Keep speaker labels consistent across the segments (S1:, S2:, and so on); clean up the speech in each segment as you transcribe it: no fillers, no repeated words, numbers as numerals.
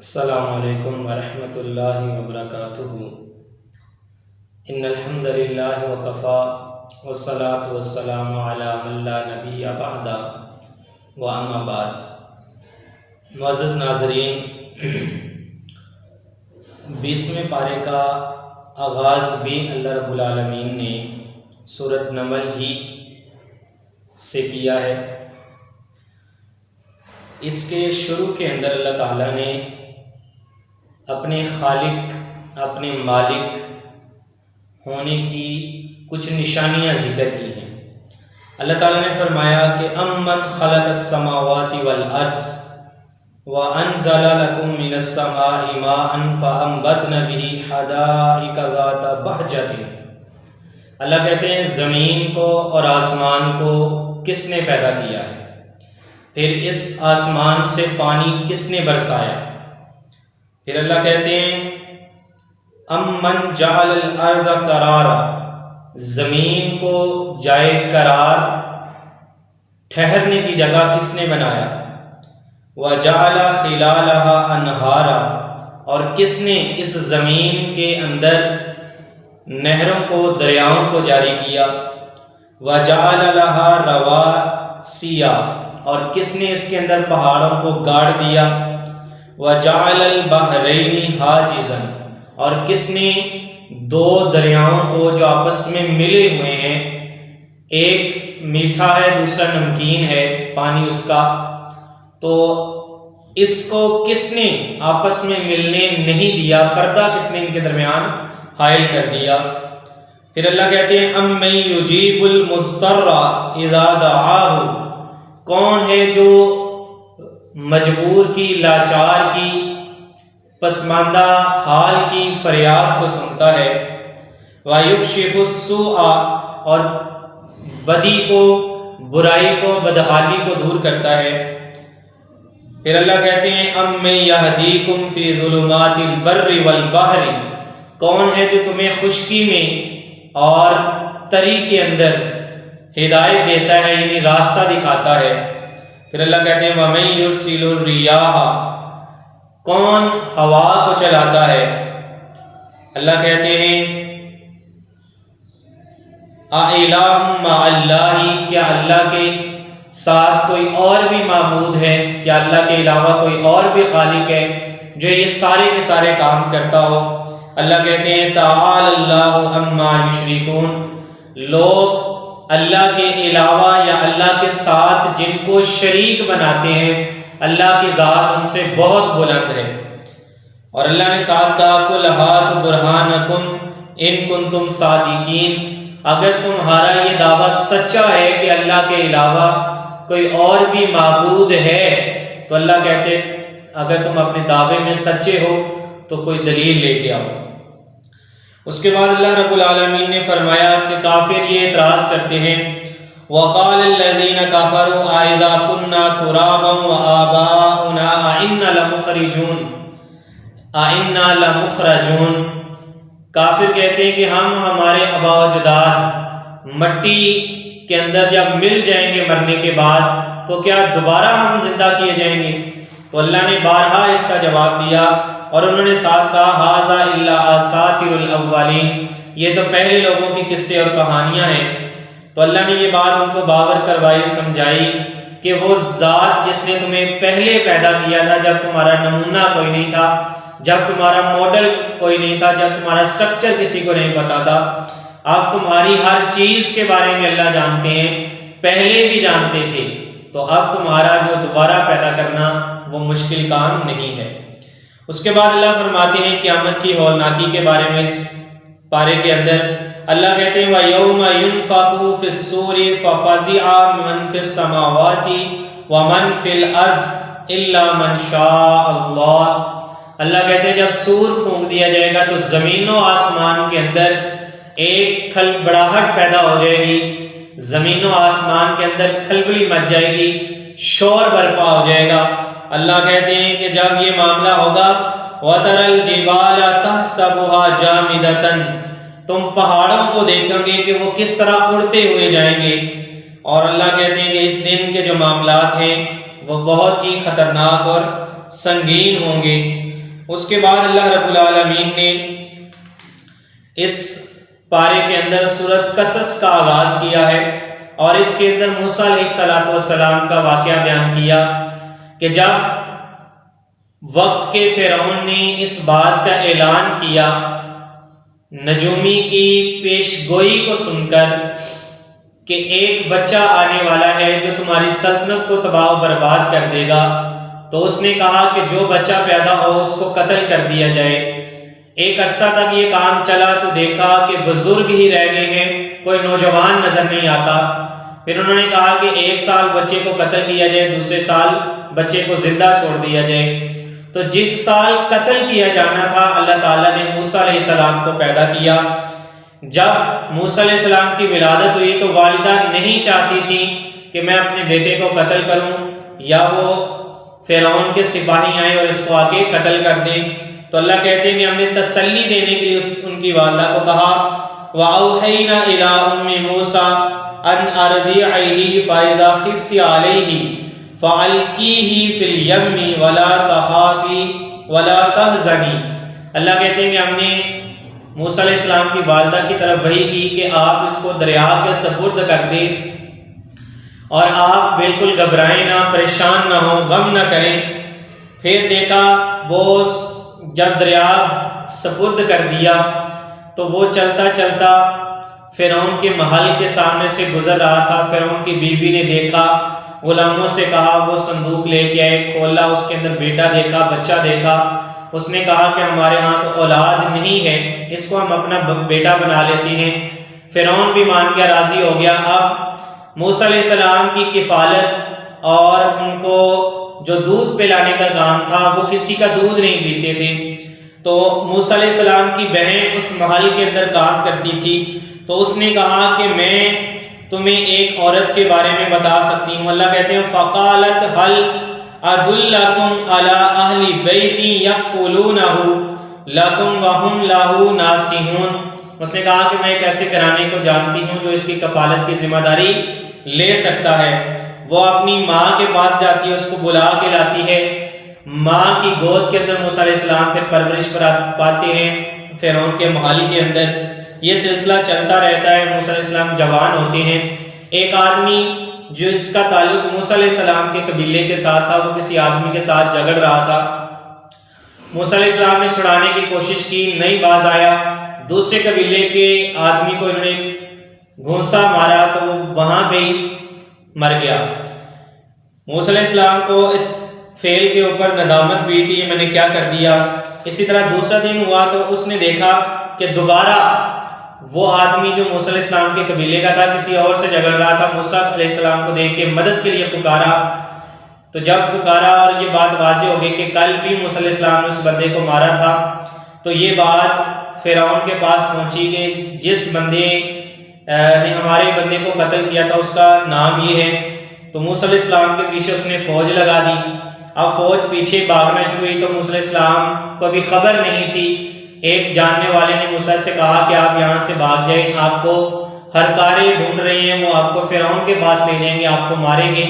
S1: السلام علیکم ورحمۃ اللہ وبرکاتہ۔ ان الحمد للہ وکفا والصلاة والسلام علی من لا نبی بعد واما بعد۔ معزز ناظرین، 20ویں پارے کا آغاز بھی اللہ رب العالمین نے سورۃ نمل ہی سے کیا ہے۔ اس کے شروع کے اندر اللہ تعالیٰ نے اپنے خالق، اپنے مالک ہونے کی کچھ نشانیاں ذکر کی ہیں۔ اللہ تعالیٰ نے فرمایا کہ امن خلق السماوات والارض وانزل لکم من السماء ماء فانبتنا به حدائق ذات بہجۃ۔ اللہ کہتے ہیں زمین کو اور آسمان کو کس نے پیدا کیا ہے، پھر اس آسمان سے پانی کس نے برسایا۔ پھر اللہ کہتے ہیں امن جعل الارض قرارا، زمین کو جائے قرار، ٹھہرنے کی جگہ کس نے بنایا۔ وجعل خلالها انہارا، اور کس نے اس زمین کے اندر نہروں کو، دریاؤں کو جاری کیا۔ وجعل لها رواسی، اور کس نے اس کے اندر پہاڑوں کو گاڑ دیا۔ وجعل البحرین حاجزا، اور کس نے دو دریاؤں کو جو آپس میں ملے ہوئے ہیں، ایک میٹھا ہے دوسرا نمکین ہے پانی اس کا، تو اس کو کس نے آپس میں ملنے نہیں دیا، پردہ کس نے ان کے درمیان حائل کر دیا۔ پھر اللہ کہتے ہیں امن یجیب المضطر اذا دعاہ، کون ہے جو مجبور کی، لاچار کی، پسماندہ حال کی فریاد کو سنتا ہے۔ وَيُكْشِفُ السُّوءَ، اور بدی کو، برائی کو، بدحالی کو دور کرتا ہے۔ پھر اللہ کہتے ہیں اَمَّن يَهْدِيكُمْ فِي ظُلُمَاتِ الْبَرِّ وَالْبَحْرِ، کون ہے جو تمہیں خشکی میں اور تری کے اندر ہدایت دیتا ہے، یعنی راستہ دکھاتا ہے۔ پھر اللہ کہتے ہیں وَمَن يُرْسِلُ الرِّيَاحَ، کون ہوا کو چلاتا ہے۔ اللہ کہتے ہیں اَإِلَٰهٌ مَّعَ اللَّهِ، کیا اللہ کے ساتھ کوئی اور بھی معبود ہے، کیا اللہ کے علاوہ کوئی اور بھی خالق ہے جو یہ سارے کے سارے کام کرتا ہو۔ اللہ کہتے ہیں تَعَالَى اللَّهُ عَمَّا يُشْرِكُونَ، لوگ اللہ کے علاوہ یا اللہ کے ساتھ جن کو شریک بناتے ہیں، اللہ کی ذات ان سے بہت بلند ہے۔ اور اللہ نے ساتھ کہا قُلْ هَاتُوا بُرْهَانَكُمْ إِن كُنتُمْ صَادِقِينَ، اگر تمہارا یہ دعویٰ سچا ہے کہ اللہ کے علاوہ کوئی اور بھی معبود ہے، تو اللہ کہتے اگر تم اپنے دعوے میں سچے ہو تو کوئی دلیل لے کے آؤ۔ اس کے بعد اللہ رب العالمین نے فرمایا کہ کافر یہ اعتراض کرتے ہیں وَقَالَ الَّذِينَ كَفَرُوا أَإِذَا كُنَّا تُرَابًا وَآبَاؤُنَا أَإِنَّا لَمُخْرَجُونَ، کافر کہتے ہیں کہ ہم ہمارے آباء و اجداد مٹی کے اندر جب مل جائیں گے مرنے کے بعد تو کیا دوبارہ ہم زندہ کیے جائیں گے۔ تو اللہ نے بارہا اس کا جواب دیا، اور انہوں نے ساتھ کہا ھذا الا اساطیر الاولین، یہ تو پہلے لوگوں کی قصے اور کہانیاں ہیں۔ تو اللہ نے یہ بات ان کو باور کروائی، سمجھائی کہ وہ ذات جس نے تمہیں پہلے پیدا کیا تھا، جب تمہارا نمونہ کوئی نہیں تھا، جب تمہارا ماڈل کوئی نہیں تھا، جب تمہارا سٹرکچر کسی کو نہیں پتا تھا، اب تمہاری ہر چیز کے بارے میں اللہ جانتے ہیں، پہلے بھی جانتے تھے، تو اب تمہارا جو دوبارہ پیدا کرنا وہ مشکل کام نہیں ہے۔ اس کے بعد اللہ فرماتے ہیں قیامت کی ہولناکی کے بارے میں اس پارے کے اندر اللہ کہتے ہیں وَيَوْمَ يُنْفَخُ فِي الصُّورِ فَفَزِعَ مَنْ فِي السَّمَاوَاتِ وَمَنْ فِي الْأَرْضِ إِلَّا مَنْ شَاءَ اللَّهُ، اللہ کہتے ہیں جب سور پھونک دیا جائے گا تو زمین و آسمان کے اندر ایک کھلبڑاہٹ پیدا ہو جائے گی، زمین و آسمان کے اندر کھلبلی مچ جائے گی، شور برپا ہو جائے گا۔ اللہ کہتے ہیں کہ جب یہ معاملہ ہوگا وَتَرَى الْجِبَالَ تَحْسَبُهَا جَامِدَةً، تم پہاڑوں کو دیکھیں گے کہ وہ کس طرح اڑتے ہوئے جائیں گے۔ اور اللہ کہتے ہیں کہ اس دن کے جو معاملات ہیں وہ بہت ہی خطرناک اور سنگین ہوں گے۔ اس کے بعد اللہ رب العالمین نے اس پارے کے اندر سورۃ قصص کا آغاز کیا ہے، اور اس کے اندر موسیٰ علیہ السلام کا واقعہ بیان کیا کہ جب وقت کے فرعون نے اس بات کا اعلان کیا نجومی کی پیش گوئی کو سن کر کہ ایک بچہ آنے والا ہے جو تمہاری سلطنت کو تباہ و برباد کر دے گا، تو اس نے کہا کہ جو بچہ پیدا ہو اس کو قتل کر دیا جائے۔ ایک عرصہ تک یہ کام چلا تو دیکھا کہ بزرگ ہی رہ گئے ہیں، کوئی نوجوان نظر نہیں آتا۔ پھر انہوں نے کہا کہ 1 سال بچے کو قتل کیا جائے، دوسرے سال بچے کو زندہ چھوڑ دیا جائے۔ تو جس سال قتل کیا جانا تھا اللہ تعالیٰ نے موسیٰ علیہ السلام کو پیدا کیا۔ جب موسیٰ علیہ السلام کی ولادت ہوئی تو والدہ نہیں چاہتی تھی کہ میں اپنے بیٹے کو قتل کروں یا وہ فرعون کے سپاہی آئیں اور اس کو آ کے قتل کر دیں، تو اللہ کہتے ہیں کہ ہم نے تسلی دینے کے لیے ان کی والدہ کو کہا وَأَوْحَيْنَا إِلَىٰ أُمِّ مُوسَىٰ أَنْ أَرْضِعِهِ فَإِذَا خِفْتِ عَلَيْهِ فَأَلْقِيهِ فِي الْيَمِّ وَلَا تَخَافِي وَلَا تَحْزَنِي۔ اللہ کہتے ہیں کہ ہم نے موسیٰ علیہ السلام کی والدہ کی طرف وحی کی کہ آپ اس کو دریا کے سپرد کر دیں اور آپ بالکل گھبرائیں نہ، پریشان نہ ہوں، غم نہ کریں۔ پھر دیکھا وہ جب دریا سپرد کر دیا تو وہ چلتا چلتا فرعون کے محل کے سامنے سے گزر رہا تھا۔ فرعون کی بیوی نے دیکھا، غلاموں سے کہا وہ صندوق لے کے آئے، کھولا، اس کے اندر بیٹا دیکھا، بچہ دیکھا۔ اس نے کہا کہ ہمارے ہاں تو اولاد نہیں ہے، اس کو ہم اپنا بیٹا بنا لیتے ہیں۔ فرعون بھی مان گیا، راضی ہو گیا۔ اب موسیٰ علیہ السلام کی کفالت اور ان کو جو دودھ پلانے کا کام تھا وہ کسی کا دودھ نہیں پیتے تھے، تو موسیٰ علیہ السلام کی بہن اس محل کے اندر کام کرتی تھی، تو اس نے کہا کہ میں تمہیں ایک عورت کے بارے میں بتا سکتی ہوں۔ اللہ کہتے ہیں فَقَالَتْ هَلْ أَدُلَّكُمْ عَلَىٰ أَهْلِ بَيْتٍ يَكْفُلُونَهُ لَكُمْ وَهُمْ لَهُ نَاصِحُونَ۔ اس نے کہا کہ میں ایک ایسے گھرانے کو جانتی ہوں جو اس کی کفالت کی ذمہ داری لے سکتا ہے۔ وہ اپنی ماں کے پاس جاتی ہے، اس کو بلا کے لاتی ہے، ماں کی گود کے اندر موسیٰ علیہ السلام پھر پرورش پاتے ہیں فرعون کے محل کے اندر۔ یہ سلسلہ چلتا رہتا ہے، موسیٰ علیہ السلام جوان ہوتے ہیں۔ ایک آدمی جو اس کا تعلق موسیٰ علیہ السلام کے قبیلے کے ساتھ تھا، وہ کسی آدمی کے ساتھ جھگڑ رہا تھا۔ موسیٰ علیہ السلام نے چھڑانے کی کوشش کی، نہیں باز آیا۔ دوسرے قبیلے کے آدمی کو انہوں نے گھونسا مارا تو وہ وہاں پہ ہی مر گیا۔ موسیٰ علیہ السلام کو اس فعل کے اوپر ندامت بھی کہ یہ میں نے کیا کر دیا۔ اسی طرح دوسرا دن ہوا تو اس نے دیکھا کہ دوبارہ وہ آدمی جو موسیٰ علیہ السلام کے قبیلے کا تھا کسی اور سے جھگڑ رہا تھا۔ موسیٰ علیہ السلام کو دیکھ کے مدد کے لیے پکارا، تو جب پکارا اور یہ بات واضح ہو گئی کہ کل بھی موسیٰ علیہ السلام نے اس بندے کو مارا تھا، تو یہ بات فرعون کے پاس پہنچی کہ جس بندے نے ہمارے بندے کو قتل کیا تھا اس کا نام یہ ہے۔ تو موسیٰ علیہ السلام کے پیچھے اس نے فوج لگا دی۔ اب فوج پیچھے بھاگنا شروع ہوئی تو موسیٰ علیہ السلام کو ابھی خبر نہیں تھی۔ ایک جاننے والے نے موسیٰ سے کہا کہ آپ یہاں سے بھاگ جائیں، آپ کو ہرکارے ڈھونڈ رہے ہیں، وہ آپ کو فرعون کے پاس لے جائیں گے، آپ کو ماریں گے۔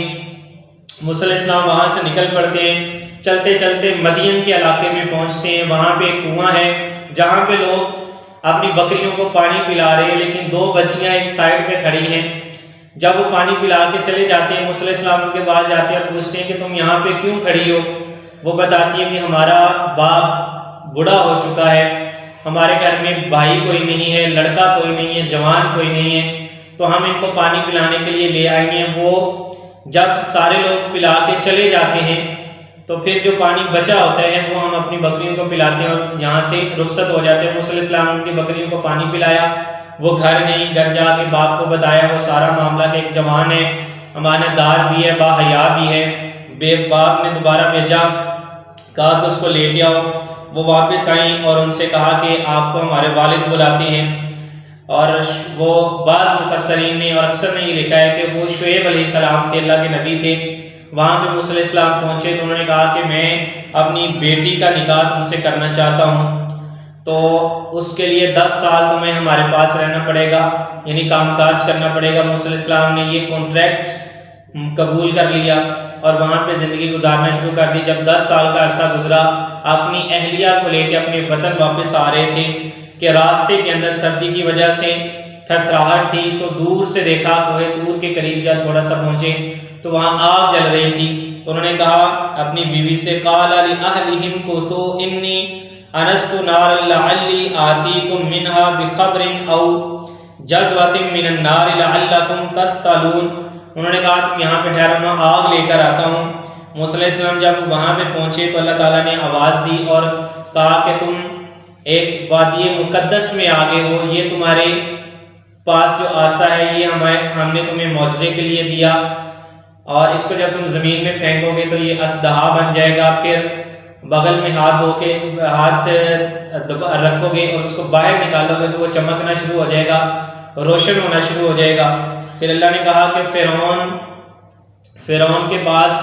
S1: موسیٰ علیہ السلام وہاں سے نکل پڑتے ہیں، چلتے چلتے مدین کے علاقے میں پہنچتے ہیں۔ وہاں پہ ایک کنواں ہے جہاں پہ لوگ اپنی بکریوں کو پانی پلا رہے ہیں، لیکن 2 بچیاں ایک سائڈ پہ کھڑی ہیں۔ جب وہ پانی پلا کے چلے جاتے ہیں، موسیٰ علیہ السلام ان کے پاس جاتے ہیں اور پوچھتے ہیں کہ تم یہاں پہ کیوں کھڑی ہو؟ وہ بتاتی ہیں کہ ہمارا باپ بوڑھا ہو چکا ہے، ہمارے گھر میں بھائی کوئی نہیں ہے، لڑکا کوئی نہیں ہے، جوان کوئی نہیں ہے، تو ہم ان کو پانی پلانے کے لیے لے آئیں گے۔ وہ جب سارے لوگ پلا کے چلے جاتے ہیں تو پھر جو پانی بچا ہوتا ہے وہ ہم اپنی بکریوں کو پلاتے ہیں اور یہاں سے رخصت ہو جاتے ہیں۔ موسیٰ علیہ السلام ان کی بکریوں کو پانی پلایا، وہ گھر نہیں، گھر جا کے باپ کو بتایا وہ سارا معاملہ کہ ایک جوان ہے، امانت دار بھی ہے، باحیا بھی ہے۔ باپ نے دوبارہ بھیجا، کہا کہ اس کو لے کے آؤ۔ وہ واپس آئیں اور ان سے کہا کہ آپ کو ہمارے والد بلاتے ہیں، اور وہ بعض مفسرین نے اور اکثر نے یہ لکھا ہے کہ وہ شعیب علیہ السلام کے اللہ کے نبی تھے۔ وہاں پہ موسیٰ علیہ السلام پہنچے تو انہوں نے کہا کہ میں اپنی بیٹی کا نکاح تم سے کرنا چاہتا ہوں، تو اس کے لیے 10 سال تمہیں ہمارے پاس رہنا پڑے گا، یعنی کام کاج کرنا پڑے گا۔ موسیٰ علیہ السلام نے یہ کانٹریکٹ قبول کر لیا اور وہاں پہ زندگی گزارنا شروع کر دی۔ جب 10 سال کا عرصہ گزرا، اپنی اہلیہ کو لے کے اپنے وطن واپس آ رہے تھے کہ راستے کے اندر سردی کی وجہ سے تھر تھراہٹ تھی، تو دور سے دیکھا، کوہ طور کے قریب جب تھوڑا سا پہنچے تو وہاں آگ جل رہی تھی، تو انہوں نے کہا اپنی بیوی سے، قال لأہلہم کثوا انی انست نارا لعلی آتیکم منہا بخبر او جذوۃ من النار لعلکم تصطلون۔ انہوں نے کہا تم یہاں پہ ٹھہرو، میں آگ لے کر آتا ہوں۔ موسیٰ علیہ السلام جب وہاں پہ پہنچے تو اللہ تعالیٰ نے آواز دی اور کہا کہ تم ایک وادی مقدس میں آگے ہو، یہ تمہارے پاس جو آسا ہے یہ ہم نے تمہیں معجزے کے لیے دیا، اور اس کو جب تم زمین میں پھینکو گے تو یہ اسدہا بن جائے گا، پھر بغل میں ہاتھ رکھو گے اور اس کو باہر نکالو گے تو وہ چمکنا شروع ہو جائے گا، روشن ہونا شروع ہو جائے گا۔ پھر اللہ نے کہا کہ فرعون کے پاس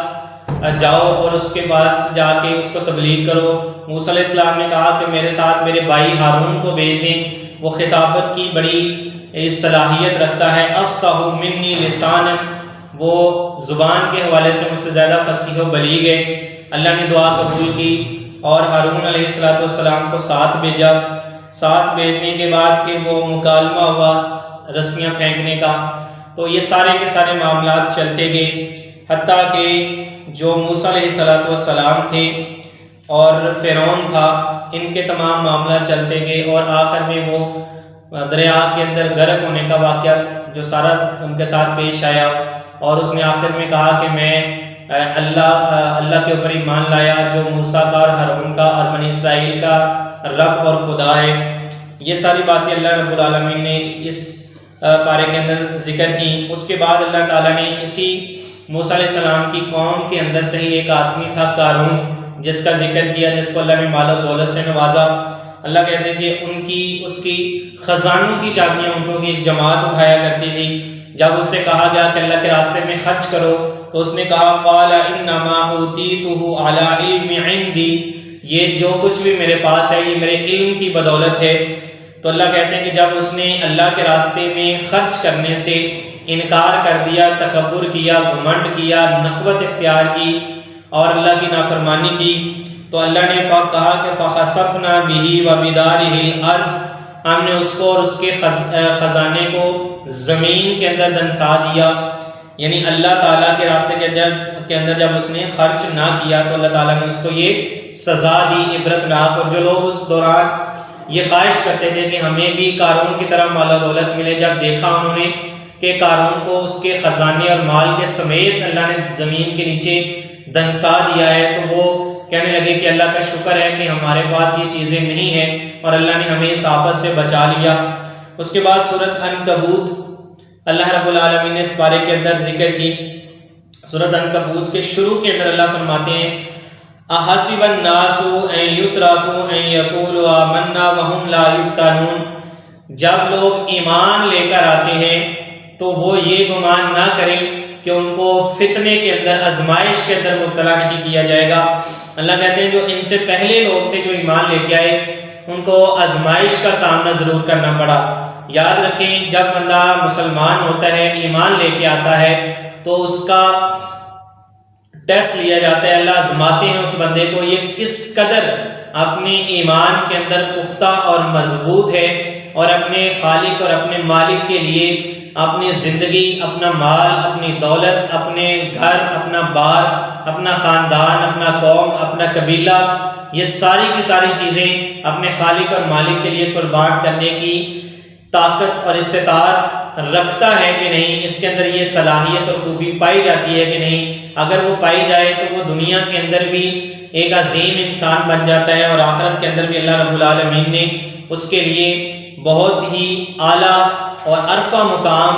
S1: جاؤ اور اس کے پاس جا کے اس کو تبلیغ کرو۔ موسیٰ علیہ السلام نے کہا کہ میرے ساتھ میرے بھائی ہارون کو بھیج دیں، وہ خطابت کی بڑی صلاحیت رکھتا ہے، افصح منی لسانا، وہ زبان کے حوالے سے مجھ سے زیادہ فصیح و بلیغ ہے۔ اللہ نے دعا قبول کی اور ہارون علیہ السلام کو ساتھ بھیجا۔ ساتھ بھیجنے کے بعد پھر وہ مکالمہ ہوا رسیاں پھینکنے کا، تو یہ سارے کے سارے معاملات چلتے گئے، حتیٰ کہ جو موسیٰ علیہ السلام تھے اور فرعون تھا، ان کے تمام معاملات چلتے گئے، اور آخر میں وہ دریا کے اندر غرق ہونے کا واقعہ جو سارا ان کے ساتھ پیش آیا، اور اس نے آخر میں کہا کہ میں اللہ کے اوپر ایمان لایا جو موسیٰ کا اور ہارون کا اور بنی اسرائیل کا رب اور خدا ہے۔ یہ ساری باتیں اللہ رب العالمین نے اس پارے کے اندر ذکر کی۔ اس کے بعد اللہ تعالیٰ نے اسی موسیٰ علیہ السلام کی قوم کے اندر سے ہی ایک آدمی تھا قارون، جس کا ذکر کیا، جس کو اللہ نے مال و دولت سے نوازا۔ اللہ کہتے ہیں کہ اس کی خزانوں کی چابیاں اونٹوں کی ایک جماعت اٹھایا کرتی تھی۔ جب اس سے کہا گیا کہ اللہ کے راستے میں خرچ کرو تو اس نے کہا قال انما اوتیتہ علی علم عندی، یہ جو کچھ بھی میرے پاس ہے یہ میرے علم کی بدولت ہے۔ تو اللہ کہتے ہیں کہ جب اس نے اللہ کے راستے میں خرچ کرنے سے انکار کر دیا، تکبر کیا، گھمنڈ کیا، نخوت اختیار کی اور اللہ کی نافرمانی کی، تو اللہ نے کہا کہ فخسفنا بہ وبدارہ الارض، ہم نے اس کو اور اس کے خزانے کو زمین کے اندر دنسا دیا۔ یعنی اللہ تعالیٰ کے راستے کے اندر جب اس نے خرچ نہ کیا تو اللہ تعالیٰ نے اس کو یہ سزا دی عبرتناک۔ اور جو لوگ اس دوران یہ خواہش کرتے تھے کہ ہمیں بھی قارون کی طرح مال و دولت ملے، جب دیکھا انہوں نے کہ قارون کو اس کے خزانے اور مال کے سمیت اللہ نے زمین کے نیچے دنسا دیا ہے، تو وہ کہنے لگے کہ اللہ کا شکر ہے کہ ہمارے پاس یہ چیزیں نہیں ہیں اور اللہ نے ہمیں اس آفت سے بچا لیا۔ اس کے بعد سورۃ عنکبوت اللہ رب العالمین نے اس بارے کے اندر ذکر کی۔ سورۃ عنکبوت کے شروع کے اندر اللہ فرماتے ہیں احسب الناس ان یترکوا ان یقولوا آمنا وهم لا یفتنون، جب لوگ ایمان لے کر آتے ہیں تو وہ یہ گمان نہ کریں کہ ان کو فتنے کے اندر، آزمائش کے اندر مبتلا نہیں کیا جائے گا۔ اللہ کہتے ہیں جو ان سے پہلے لوگ تھے جو ایمان لے کے آئے ان کو آزمائش کا سامنا ضرور کرنا پڑا۔ یاد رکھیں جب بندہ مسلمان ہوتا ہے، ایمان لے کے آتا ہے، تو اس کا ٹیسٹ لیا جاتا ہے، اللہ آزماتے ہیں اس بندے کو یہ کس قدر اپنے ایمان کے اندر پختہ اور مضبوط ہے، اور اپنے خالق اور اپنے مالک کے لیے اپنی زندگی، اپنا مال، اپنی دولت، اپنے گھر، اپنا بار، اپنا خاندان، اپنا قوم، اپنا قبیلہ، یہ ساری کی ساری چیزیں اپنے خالق اور مالک کے لیے قربان کرنے کی طاقت اور استطاعت رکھتا ہے کہ نہیں، اس کے اندر یہ صلاحیت اور خوبی پائی جاتی ہے کہ نہیں۔ اگر وہ پائی جائے تو وہ دنیا کے اندر بھی ایک عظیم انسان بن جاتا ہے، اور آخرت کے اندر بھی اللہ رب العالمین نے اس کے لیے بہت ہی اعلیٰ اور عرفہ مقام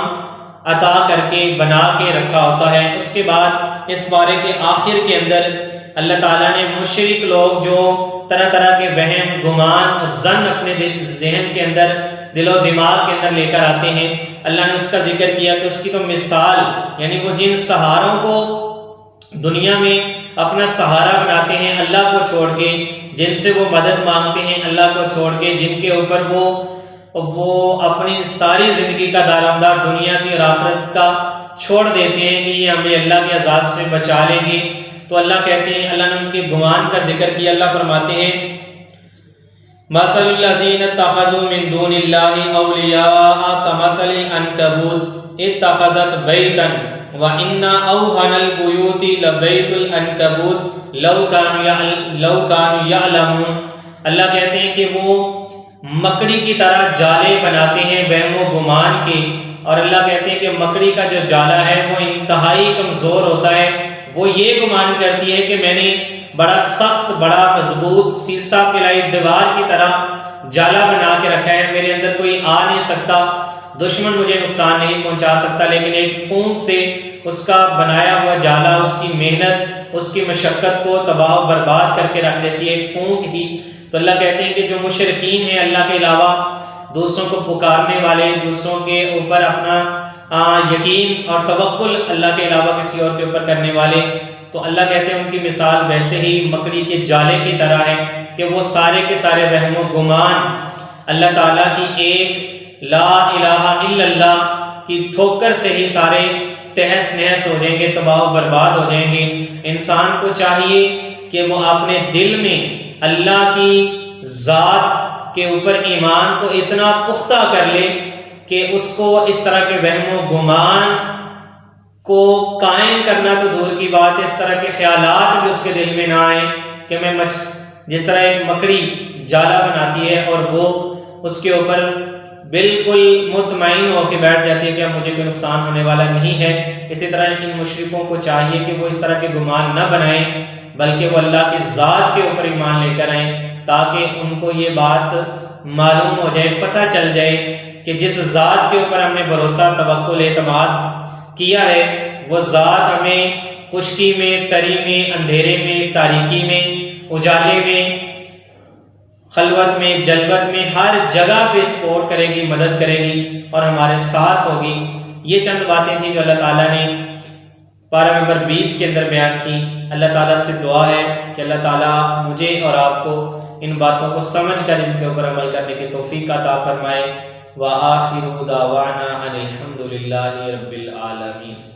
S1: عطا کر کے بنا کے رکھا ہوتا ہے۔ اس کے بعد اس بارے کے آخر کے اندر اللہ تعالیٰ نے مشرک لوگ جو طرح طرح کے وہم، گمان اور ظن اپنے ذہن کے اندر، دل و دماغ کے اندر لے کر آتے ہیں، اللہ نے اس کا ذکر کیا کہ اس کی تو مثال، یعنی وہ جن سہاروں کو دنیا میں اپنا سہارا بناتے ہیں اللہ کو چھوڑ کے، جن سے وہ مدد مانگتے ہیں اللہ کو چھوڑ کے، جن کے اوپر وہ اپنی ساری زندگی کا دارمدار دنیا کی اور آخرت کا چھوڑ دیتے ہیں کہ یہ ہمیں اللہ کے عذاب سے بچا لیں گے، تو اللہ کہتے ہیں، اللہ نے ان کے گمان کا ذکر کیا، اللہ فرماتے ہیں مثل الذین اتخذوا من دون اللہ اولیاء کمثل العنکبوت اتخذت بیتا وان اوہن البیوت لبیت العنکبوت لو کانوا یعلمون۔ اللہ کہتے ہیں کہ وہ مکڑی کی طرح جالے بناتے ہیں وہم و گمان کے، اور اللہ کہتے ہیں کہ مکڑی کا جو جالا ہے وہ انتہائی کمزور ہوتا ہے، وہ یہ گمان کرتی ہے کہ میں نے بڑا سخت، بڑا مضبوط سیسا پلائی دیوار کی طرح جالا بنا کے رکھا ہے، میرے اندر کوئی آ نہیں سکتا، دشمن مجھے نقصان نہیں پہنچا سکتا، لیکن ایک پھونک سے اس کا بنایا ہوا جالا اس کی محنت، اس کی مشقت کو تباہ و برباد کر کے رکھ دیتی ہے، ایک پھونک ہی۔ تو اللہ کہتے ہیں کہ جو مشرکین ہیں اللہ کے علاوہ دوسروں کو پکارنے والے، دوسروں کے اوپر اپنا یقین اور توکل اللہ کے علاوہ کسی اور کے اوپر کرنے والے، تو اللہ کہتے ہیں ان کی مثال ویسے ہی مکڑی کے جالے کی طرح ہے کہ وہ سارے کے سارے وہم و گمان اللہ تعالیٰ کی ایک لا الہ الا اللہ کی ٹھوکر سے ہی سارے تہس نہس ہو جائیں گے، تباہ و برباد ہو جائیں گے۔ انسان کو چاہیے کہ وہ اپنے دل میں اللہ کی ذات کے اوپر ایمان کو اتنا پختہ کر لے کہ اس کو اس طرح کے وہم و گمان کو قائم کرنا تو دور کی بات ہے، اس طرح کے خیالات بھی اس کے دل میں نہ آئیں کہ میں جس طرح ایک مکڑی جالا بناتی ہے اور وہ اس کے اوپر بالکل مطمئن ہو کے بیٹھ جاتی ہے کہ اب مجھے کوئی نقصان ہونے والا نہیں ہے، اسی طرح ان مشرکوں کو چاہیے کہ وہ اس طرح کے گمان نہ بنائیں، بلکہ وہ اللہ کی ذات کے اوپر ایمان لے کر آئیں، تاکہ ان کو یہ بات معلوم ہو جائے، پتہ چل جائے کہ جس ذات کے اوپر ہم نے بھروسہ، توکل، اعتماد کیا ہے، وہ ذات ہمیں خشکی میں، تری میں، اندھیرے میں، تاریکی میں، اجالے میں، خلوت میں، جلوت میں، ہر جگہ پہ سپورٹ کرے گی، مدد کرے گی اور ہمارے ساتھ ہوگی۔ یہ چند باتیں تھیں جو اللہ تعالیٰ نے پارہ نمبر 20 کے اندر بیان کی۔ اللہ تعالیٰ سے دعا ہے کہ اللہ تعالیٰ مجھے اور آپ کو ان باتوں کو سمجھ کر ان کے اوپر عمل کرنے کی توفیق عطا فرمائے۔ وآخر دعوانا ان الحمد للہ رب العالمین۔